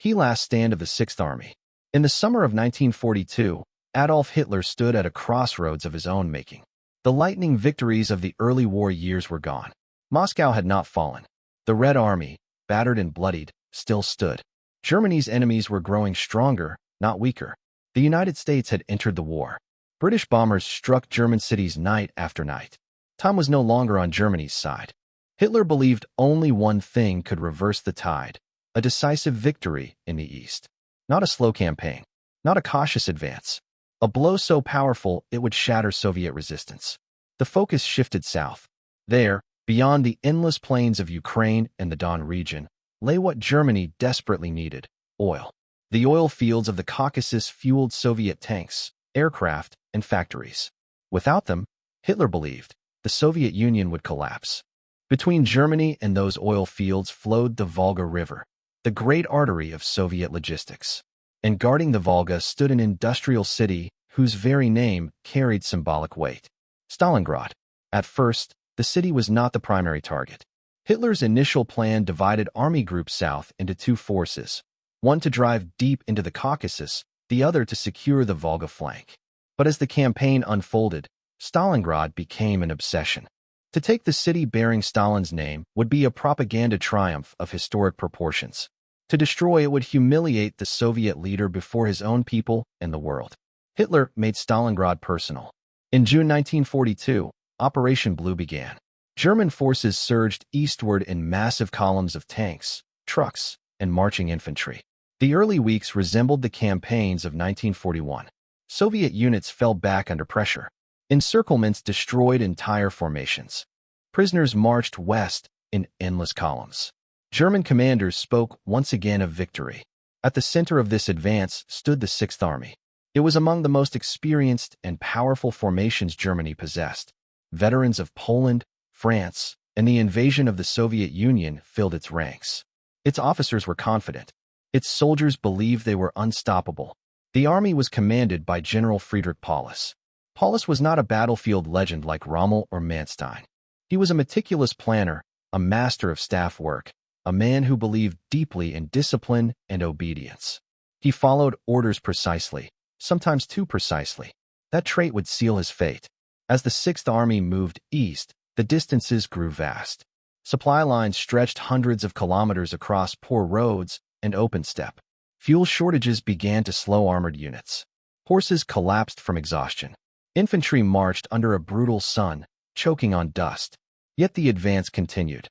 Key last stand of the Sixth Army. In the summer of 1942, Adolf Hitler stood at a crossroads of his own making. The lightning victories of the early war years were gone. Moscow had not fallen. The Red Army, battered and bloodied, still stood. Germany's enemies were growing stronger, not weaker. The United States had entered the war. British bombers struck German cities night after night. Time was no longer on Germany's side. Hitler believed only one thing could reverse the tide: a decisive victory in the East. Not a slow campaign, not a cautious advance. A blow so powerful it would shatter Soviet resistance. The focus shifted south. There, beyond the endless plains of Ukraine and the Don region, lay what Germany desperately needed: oil. The oil fields of the Caucasus fueled Soviet tanks, aircraft, and factories. Without them, Hitler believed, the Soviet Union would collapse. Between Germany and those oil fields flowed the Volga River, the great artery of Soviet logistics. And guarding the Volga stood an industrial city whose very name carried symbolic weight: Stalingrad. At first, the city was not the primary target. Hitler's initial plan divided Army Group South into two forces, one to drive deep into the Caucasus, the other to secure the Volga flank. But as the campaign unfolded, Stalingrad became an obsession. To take the city bearing Stalin's name would be a propaganda triumph of historic proportions. To destroy it would humiliate the Soviet leader before his own people and the world. Hitler made Stalingrad personal. In June 1942, Operation Blue began. German forces surged eastward in massive columns of tanks, trucks, and marching infantry. The early weeks resembled the campaigns of 1941. Soviet units fell back under pressure. Encirclements destroyed entire formations. Prisoners marched west in endless columns. German commanders spoke once again of victory. At the center of this advance stood the Sixth Army. It was among the most experienced and powerful formations Germany possessed. Veterans of Poland, France, and the invasion of the Soviet Union filled its ranks. Its officers were confident. Its soldiers believed they were unstoppable. The army was commanded by General Friedrich Paulus. Paulus was not a battlefield legend like Rommel or Manstein. He was a meticulous planner, a master of staff work, a man who believed deeply in discipline and obedience. He followed orders precisely, sometimes too precisely. That trait would seal his fate. As the Sixth Army moved east, the distances grew vast. Supply lines stretched hundreds of kilometers across poor roads and open steppe. Fuel shortages began to slow armored units. Horses collapsed from exhaustion. Infantry marched under a brutal sun, choking on dust. Yet the advance continued.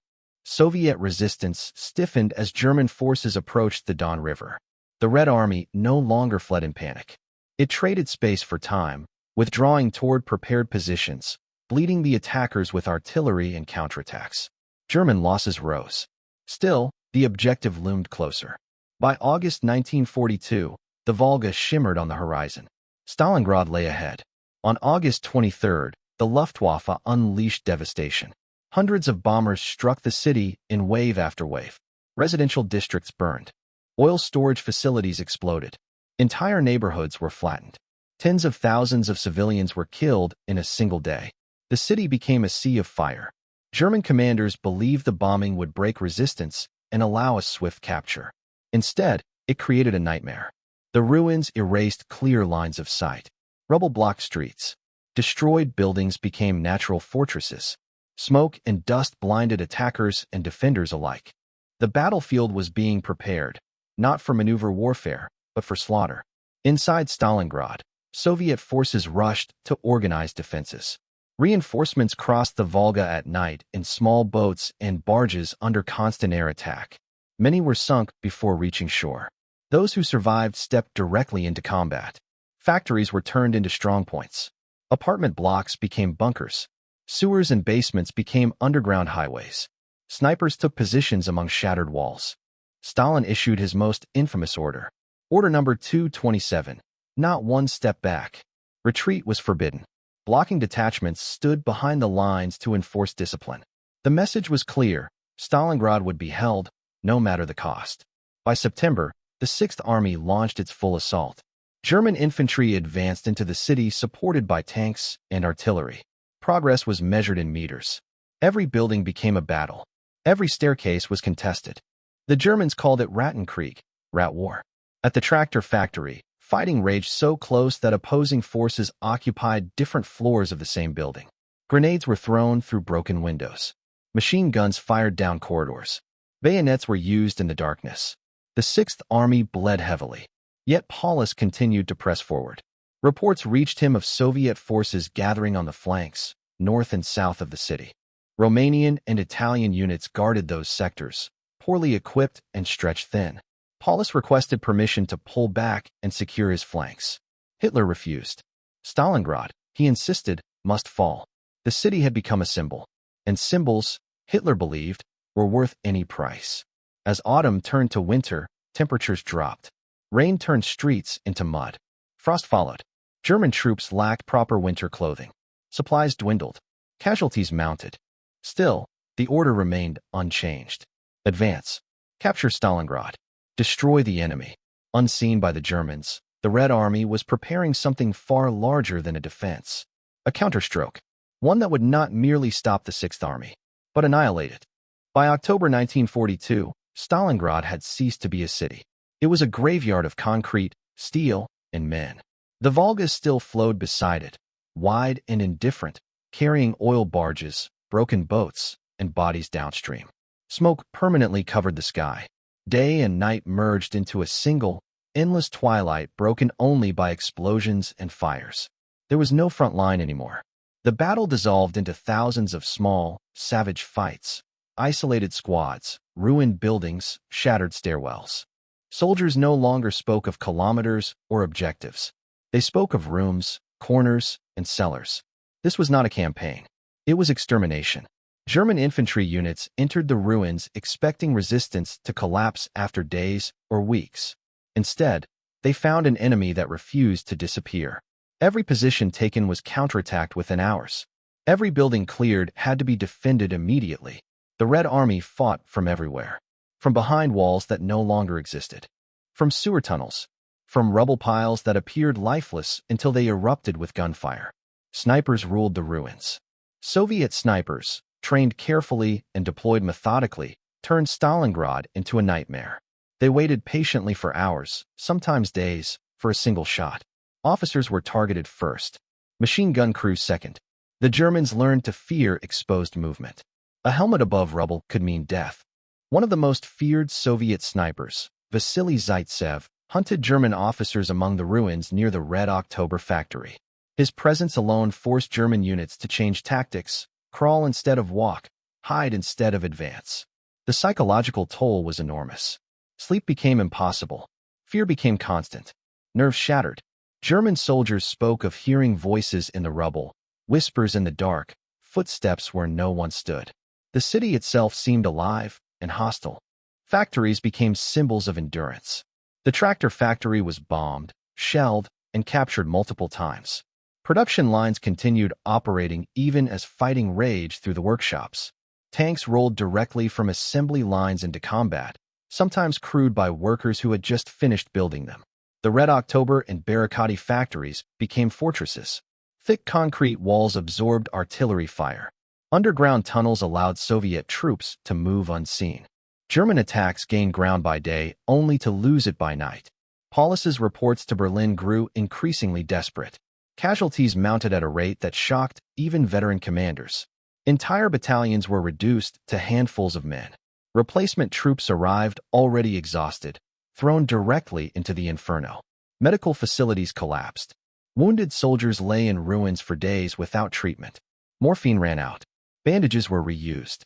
Soviet resistance stiffened as German forces approached the Don River. The Red Army no longer fled in panic. It traded space for time, withdrawing toward prepared positions, bleeding the attackers with artillery and counterattacks. German losses rose. Still, the objective loomed closer. By August 1942, the Volga shimmered on the horizon. Stalingrad lay ahead. On August 23, the Luftwaffe unleashed devastation. Hundreds of bombers struck the city in wave after wave. Residential districts burned. Oil storage facilities exploded. Entire neighborhoods were flattened. Tens of thousands of civilians were killed in a single day. The city became a sea of fire. German commanders believed the bombing would break resistance and allow a swift capture. Instead, it created a nightmare. The ruins erased clear lines of sight. Rubble blocked streets. Destroyed buildings became natural fortresses. Smoke and dust blinded attackers and defenders alike. The battlefield was being prepared, not for maneuver warfare, but for slaughter. Inside Stalingrad, Soviet forces rushed to organize defenses. Reinforcements crossed the Volga at night in small boats and barges under constant air attack. Many were sunk before reaching shore. Those who survived stepped directly into combat. Factories were turned into strongpoints. Apartment blocks became bunkers. Sewers and basements became underground highways. Snipers took positions among shattered walls. Stalin issued his most infamous order. Order number 227. Not one step back. Retreat was forbidden. Blocking detachments stood behind the lines to enforce discipline. The message was clear: Stalingrad would be held, no matter the cost. By September, the Sixth Army launched its full assault. German infantry advanced into the city supported by tanks and artillery. Progress was measured in meters. Every building became a battle. Every staircase was contested. The Germans called it Rattenkrieg, rat war. At the tractor factory, fighting raged so close that opposing forces occupied different floors of the same building. Grenades were thrown through broken windows. Machine guns fired down corridors. Bayonets were used in the darkness. The Sixth Army bled heavily. Yet Paulus continued to press forward. Reports reached him of Soviet forces gathering on the flanks, north and south of the city. Romanian and Italian units guarded those sectors, poorly equipped and stretched thin. Paulus requested permission to pull back and secure his flanks. Hitler refused. Stalingrad, he insisted, must fall. The city had become a symbol, and symbols, Hitler believed, were worth any price. As autumn turned to winter, temperatures dropped. Rain turned streets into mud. Frost followed. German troops lacked proper winter clothing. Supplies dwindled. Casualties mounted. Still, the order remained unchanged. Advance. Capture Stalingrad. Destroy the enemy. Unseen by the Germans, the Red Army was preparing something far larger than a defense. A counterstroke. One that would not merely stop the Sixth Army, but annihilate it. By October 1942, Stalingrad had ceased to be a city. It was a graveyard of concrete, steel, and men. The Volga still flowed beside it, wide and indifferent, carrying oil barges, broken boats, and bodies downstream. Smoke permanently covered the sky. Day and night merged into a single, endless twilight broken only by explosions and fires. There was no front line anymore. The battle dissolved into thousands of small, savage fights, isolated squads, ruined buildings, shattered stairwells. Soldiers no longer spoke of kilometers or objectives. They spoke of rooms, corners, and cellars. This was not a campaign. It was extermination. German infantry units entered the ruins expecting resistance to collapse after days or weeks. Instead, they found an enemy that refused to disappear. Every position taken was counterattacked within hours. Every building cleared had to be defended immediately. The Red Army fought from everywhere. From behind walls that no longer existed. From sewer tunnels. From rubble piles that appeared lifeless until they erupted with gunfire. Snipers ruled the ruins. Soviet snipers, trained carefully and deployed methodically, turned Stalingrad into a nightmare. They waited patiently for hours, sometimes days, for a single shot. Officers were targeted first. Machine gun crews second. The Germans learned to fear exposed movement. A helmet above rubble could mean death. One of the most feared Soviet snipers, Vasily Zaitsev, hunted German officers among the ruins near the Red October factory. His presence alone forced German units to change tactics, crawl instead of walk, hide instead of advance. The psychological toll was enormous. Sleep became impossible. Fear became constant. Nerves shattered. German soldiers spoke of hearing voices in the rubble, whispers in the dark, footsteps where no one stood. The city itself seemed alive and hostile. Factories became symbols of endurance. The tractor factory was bombed, shelled, and captured multiple times. Production lines continued operating even as fighting raged through the workshops. Tanks rolled directly from assembly lines into combat, sometimes crewed by workers who had just finished building them. The Red October and Barricade factories became fortresses. Thick concrete walls absorbed artillery fire. Underground tunnels allowed Soviet troops to move unseen. German attacks gained ground by day only to lose it by night. Paulus's reports to Berlin grew increasingly desperate. Casualties mounted at a rate that shocked even veteran commanders. Entire battalions were reduced to handfuls of men. Replacement troops arrived already exhausted, thrown directly into the inferno. Medical facilities collapsed. Wounded soldiers lay in ruins for days without treatment. Morphine ran out. Bandages were reused.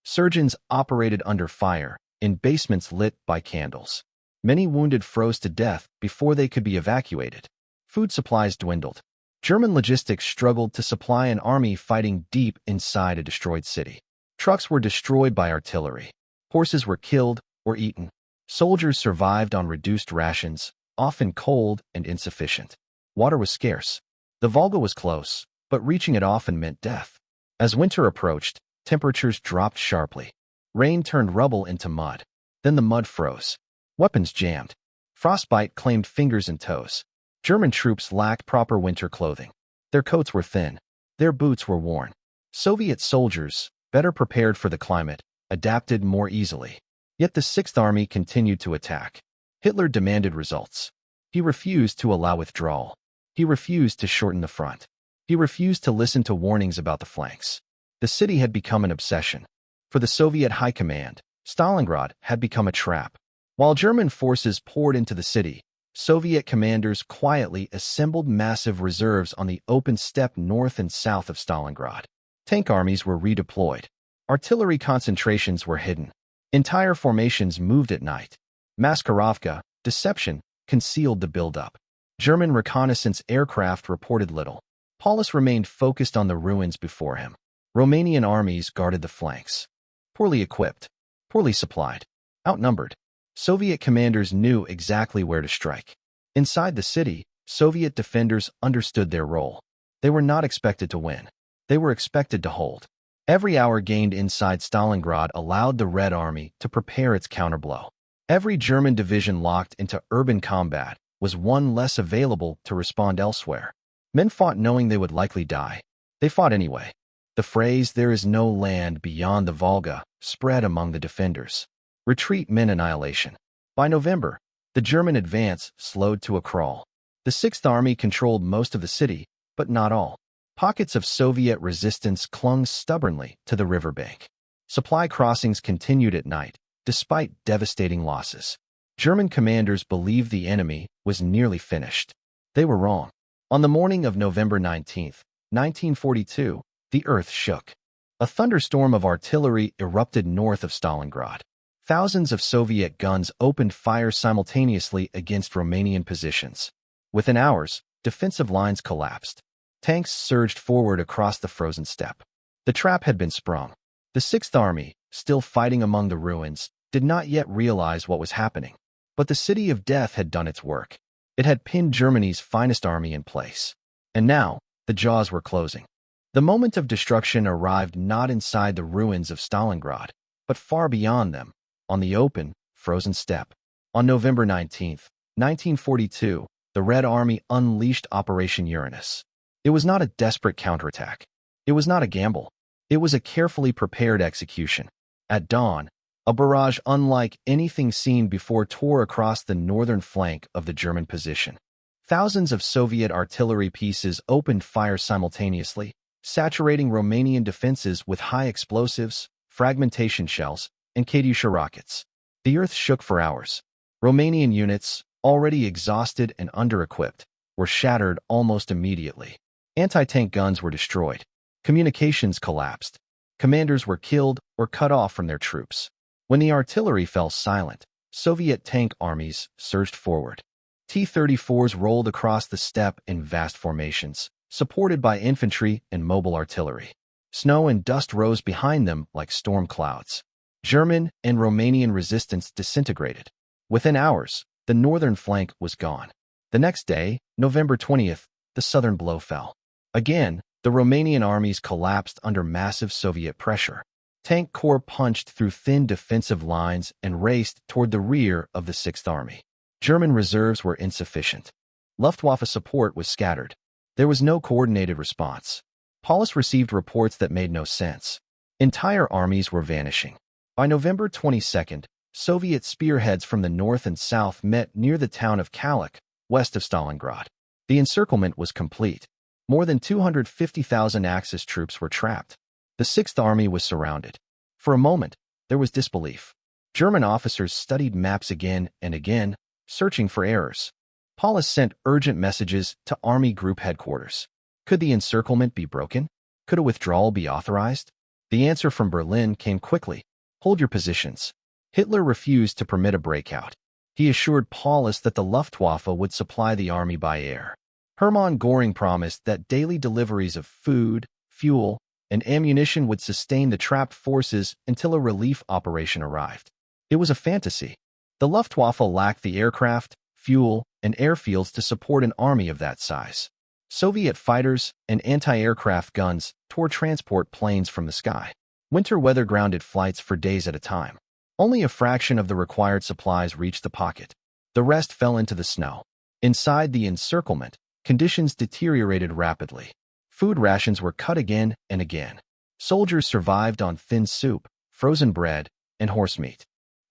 Surgeons operated under fire, in basements lit by candles. Many wounded froze to death before they could be evacuated. Food supplies dwindled. German logistics struggled to supply an army fighting deep inside a destroyed city. Trucks were destroyed by artillery. Horses were killed or eaten. Soldiers survived on reduced rations, often cold and insufficient. Water was scarce. The Volga was close, but reaching it often meant death. As winter approached, temperatures dropped sharply. Rain turned rubble into mud. Then the mud froze. Weapons jammed. Frostbite claimed fingers and toes. German troops lacked proper winter clothing. Their coats were thin. Their boots were worn. Soviet soldiers, better prepared for the climate, adapted more easily. Yet the Sixth Army continued to attack. Hitler demanded results. He refused to allow withdrawal. He refused to shorten the front. He refused to listen to warnings about the flanks. The city had become an obsession. For the Soviet high command, Stalingrad had become a trap. While German forces poured into the city, Soviet commanders quietly assembled massive reserves on the open steppe north and south of Stalingrad. Tank armies were redeployed. Artillery concentrations were hidden. Entire formations moved at night. Maskirovka, deception, concealed the buildup. German reconnaissance aircraft reported little. Paulus remained focused on the ruins before him. Romanian armies guarded the flanks. Poorly equipped, poorly supplied, outnumbered. Soviet commanders knew exactly where to strike. Inside the city, Soviet defenders understood their role. They were not expected to win. They were expected to hold. Every hour gained inside Stalingrad allowed the Red Army to prepare its counterblow. Every German division locked into urban combat was one less available to respond elsewhere. Men fought knowing they would likely die. They fought anyway. The phrase, "there is no land beyond the Volga," spread among the defenders. Retreat meant annihilation. By November, the German advance slowed to a crawl. The Sixth Army controlled most of the city, but not all. Pockets of Soviet resistance clung stubbornly to the riverbank. Supply crossings continued at night, despite devastating losses. German commanders believed the enemy was nearly finished. They were wrong. On the morning of November 19th, 1942, the earth shook. A thunderstorm of artillery erupted north of Stalingrad. Thousands of Soviet guns opened fire simultaneously against Romanian positions. Within hours, defensive lines collapsed. Tanks surged forward across the frozen steppe. The trap had been sprung. The Sixth Army, still fighting among the ruins, did not yet realize what was happening. But the City of Death had done its work. It had pinned Germany's finest army in place. And now, the jaws were closing. The moment of destruction arrived not inside the ruins of Stalingrad, but far beyond them, on the open, frozen steppe. On November 19th, 1942, the Red Army unleashed Operation Uranus. It was not a desperate counterattack. It was not a gamble. It was a carefully prepared execution. At dawn, a barrage unlike anything seen before tore across the northern flank of the German position. Thousands of Soviet artillery pieces opened fire simultaneously, saturating Romanian defenses with high explosives, fragmentation shells, and Katyusha rockets. The earth shook for hours. Romanian units, already exhausted and under-equipped, were shattered almost immediately. Anti-tank guns were destroyed. Communications collapsed. Commanders were killed or cut off from their troops. When the artillery fell silent, Soviet tank armies surged forward. T-34s rolled across the steppe in vast formations, supported by infantry and mobile artillery. Snow and dust rose behind them like storm clouds. German and Romanian resistance disintegrated. Within hours, the northern flank was gone. The next day, November 20th, the southern blow fell. Again, the Romanian armies collapsed under massive Soviet pressure. Tank corps punched through thin defensive lines and raced toward the rear of the Sixth Army. German reserves were insufficient. Luftwaffe support was scattered. There was no coordinated response. Paulus received reports that made no sense. Entire armies were vanishing. By November 22nd, Soviet spearheads from the north and south met near the town of Kalach, west of Stalingrad. The encirclement was complete. More than 250,000 Axis troops were trapped. The Sixth Army was surrounded. For a moment, there was disbelief. German officers studied maps again and again, searching for errors. Paulus sent urgent messages to Army Group headquarters. Could the encirclement be broken? Could a withdrawal be authorized? The answer from Berlin came quickly. Hold your positions. Hitler refused to permit a breakout. He assured Paulus that the Luftwaffe would supply the army by air. Hermann Göring promised that daily deliveries of food, fuel, and ammunition would sustain the trapped forces until a relief operation arrived. It was a fantasy. The Luftwaffe lacked the aircraft, fuel, and airfields to support an army of that size. Soviet fighters and anti-aircraft guns tore transport planes from the sky. Winter weather grounded flights for days at a time. Only a fraction of the required supplies reached the pocket. The rest fell into the snow. Inside the encirclement, conditions deteriorated rapidly. Food rations were cut again and again. Soldiers survived on thin soup, frozen bread, and horse meat.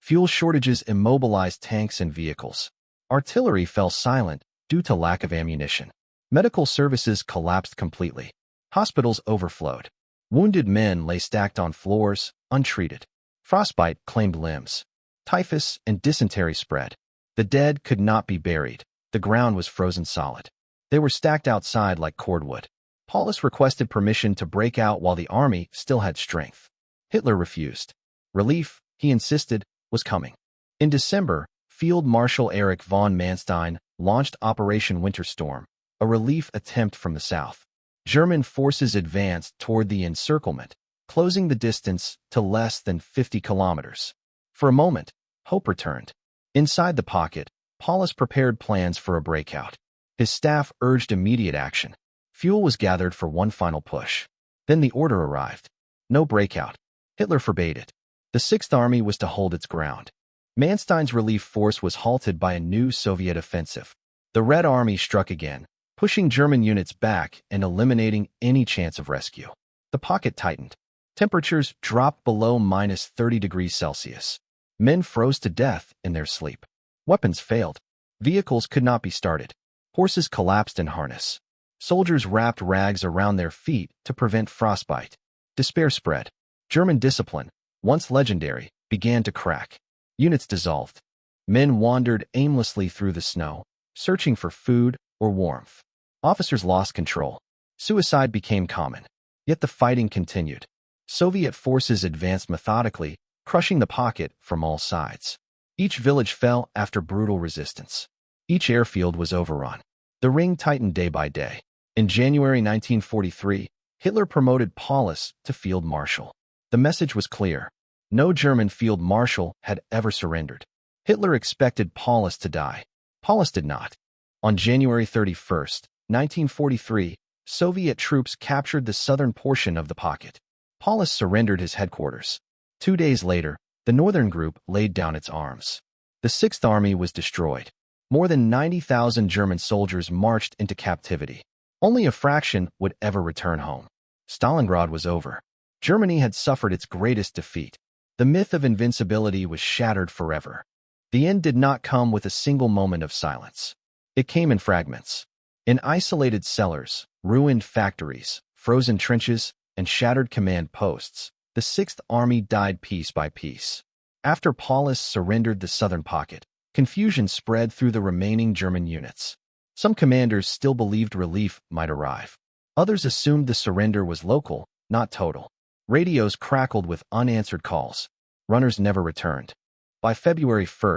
Fuel shortages immobilized tanks and vehicles. Artillery fell silent due to lack of ammunition. Medical services collapsed completely. Hospitals overflowed. Wounded men lay stacked on floors, untreated. Frostbite claimed limbs. Typhus and dysentery spread. The dead could not be buried. The ground was frozen solid. They were stacked outside like cordwood. Paulus requested permission to break out while the army still had strength. Hitler refused. Relief, he insisted, was coming. In December, Field Marshal Erich von Manstein launched Operation Winter Storm, a relief attempt from the south. German forces advanced toward the encirclement, closing the distance to less than 50 kilometers. For a moment, hope returned. Inside the pocket, Paulus prepared plans for a breakout. His staff urged immediate action. Fuel was gathered for one final push. Then the order arrived. No breakout. Hitler forbade it. The Sixth Army was to hold its ground. Manstein's relief force was halted by a new Soviet offensive. The Red Army struck again, pushing German units back and eliminating any chance of rescue. The pocket tightened. Temperatures dropped below -30 degrees Celsius. Men froze to death in their sleep. Weapons failed. Vehicles could not be started. Horses collapsed in harness. Soldiers wrapped rags around their feet to prevent frostbite. Despair spread. German discipline, once legendary, began to crack. Units dissolved. Men wandered aimlessly through the snow, searching for food or warmth. Officers lost control. Suicide became common. Yet the fighting continued. Soviet forces advanced methodically, crushing the pocket from all sides. Each village fell after brutal resistance. Each airfield was overrun. The ring tightened day by day. In January 1943, Hitler promoted Paulus to field marshal. The message was clear. No German field marshal had ever surrendered. Hitler expected Paulus to die. Paulus did not. On January 31, 1943, Soviet troops captured the southern portion of the pocket. Paulus surrendered his headquarters. 2 days later, the northern group laid down its arms. The Sixth Army was destroyed. More than 90,000 German soldiers marched into captivity. Only a fraction would ever return home. Stalingrad was over. Germany had suffered its greatest defeat. The myth of invincibility was shattered forever. The end did not come with a single moment of silence. It came in fragments. In isolated cellars, ruined factories, frozen trenches, and shattered command posts, the Sixth Army died piece by piece. After Paulus surrendered the southern pocket, confusion spread through the remaining German units. Some commanders still believed relief might arrive. Others assumed the surrender was local, not total. Radios crackled with unanswered calls. Runners never returned. By February 1,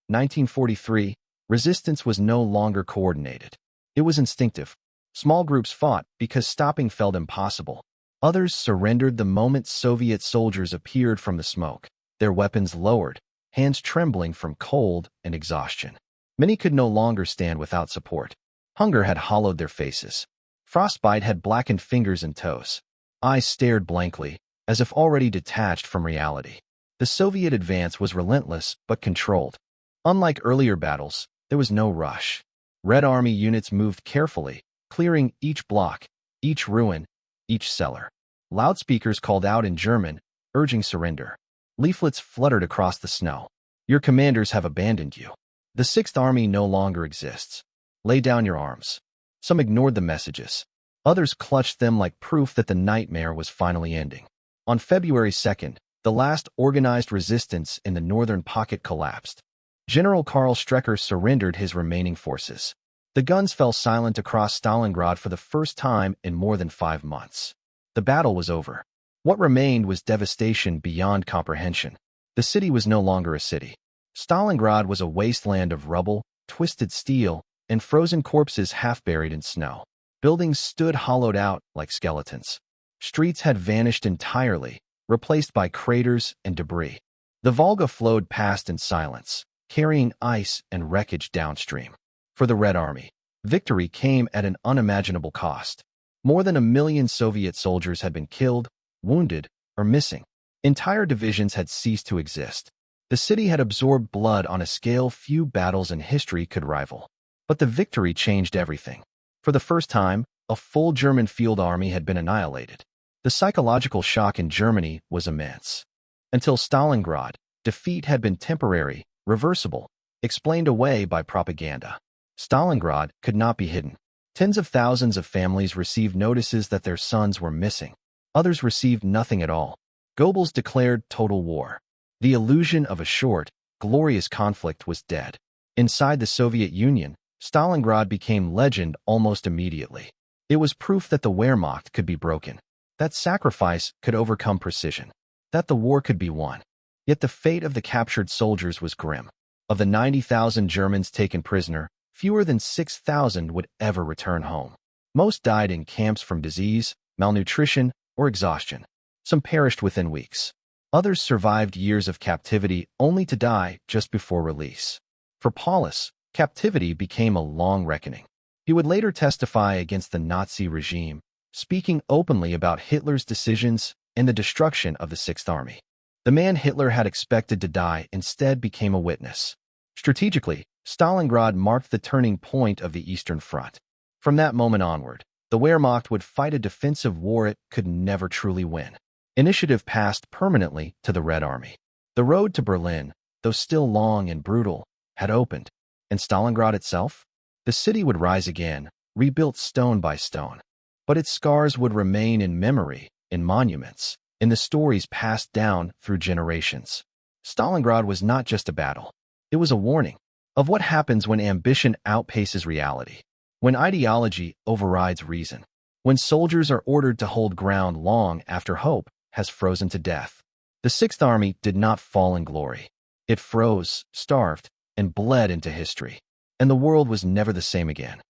1943, resistance was no longer coordinated. It was instinctive. Small groups fought because stopping felt impossible. Others surrendered the moment Soviet soldiers appeared from the smoke, their weapons lowered, hands trembling from cold and exhaustion. Many could no longer stand without support. Hunger had hollowed their faces. Frostbite had blackened fingers and toes. Eyes stared blankly, as if already detached from reality. The Soviet advance was relentless but controlled. Unlike earlier battles, there was no rush. Red Army units moved carefully, clearing each block, each ruin, each cellar. Loudspeakers called out in German, urging surrender. Leaflets fluttered across the snow. Your commanders have abandoned you. The Sixth Army no longer exists. Lay down your arms. Some ignored the messages. Others clutched them like proof that the nightmare was finally ending. On February 2nd, the last organized resistance in the northern pocket collapsed. General Karl Strecker surrendered his remaining forces. The guns fell silent across Stalingrad for the first time in more than 5 months. The battle was over. What remained was devastation beyond comprehension. The city was no longer a city. Stalingrad was a wasteland of rubble, twisted steel, and frozen corpses half buried in snow. Buildings stood hollowed out like skeletons. Streets had vanished entirely, replaced by craters and debris. The Volga flowed past in silence, carrying ice and wreckage downstream. For the Red Army, victory came at an unimaginable cost. More than 1 million Soviet soldiers had been killed, wounded, or missing. Entire divisions had ceased to exist. The city had absorbed blood on a scale few battles in history could rival. But the victory changed everything. For the first time, a full German field army had been annihilated. The psychological shock in Germany was immense. Until Stalingrad, Defeat had been temporary, reversible, explained away by propaganda. Stalingrad could not be hidden. Tens of thousands of families received notices that their sons were missing. Others received nothing at all. Goebbels declared total war. The illusion of a short, glorious conflict was dead. Inside the Soviet Union, Stalingrad became legend almost immediately. It was proof that the Wehrmacht could be broken, that sacrifice could overcome precision, that the war could be won. Yet the fate of the captured soldiers was grim. Of the 90,000 Germans taken prisoner, fewer than 6,000 would ever return home. Most died in camps from disease, malnutrition, or exhaustion. Some perished within weeks. Others survived years of captivity only to die just before release. For Paulus, captivity became a long reckoning. He would later testify against the Nazi regime, speaking openly about Hitler's decisions and the destruction of the Sixth Army. The man Hitler had expected to die instead became a witness. Strategically, Stalingrad marked the turning point of the Eastern Front. From that moment onward, the Wehrmacht would fight a defensive war it could never truly win. Initiative passed permanently to the Red Army. The road to Berlin, though still long and brutal, had opened. And Stalingrad itself? The city would rise again, rebuilt stone by stone. But its scars would remain in memory, in monuments, in the stories passed down through generations. Stalingrad was not just a battle. It was a warning of what happens when ambition outpaces reality, when ideology overrides reason, when soldiers are ordered to hold ground long after hope has frozen to death. The Sixth Army did not fall in glory. It froze, starved, and bled into history. And the world was never the same again.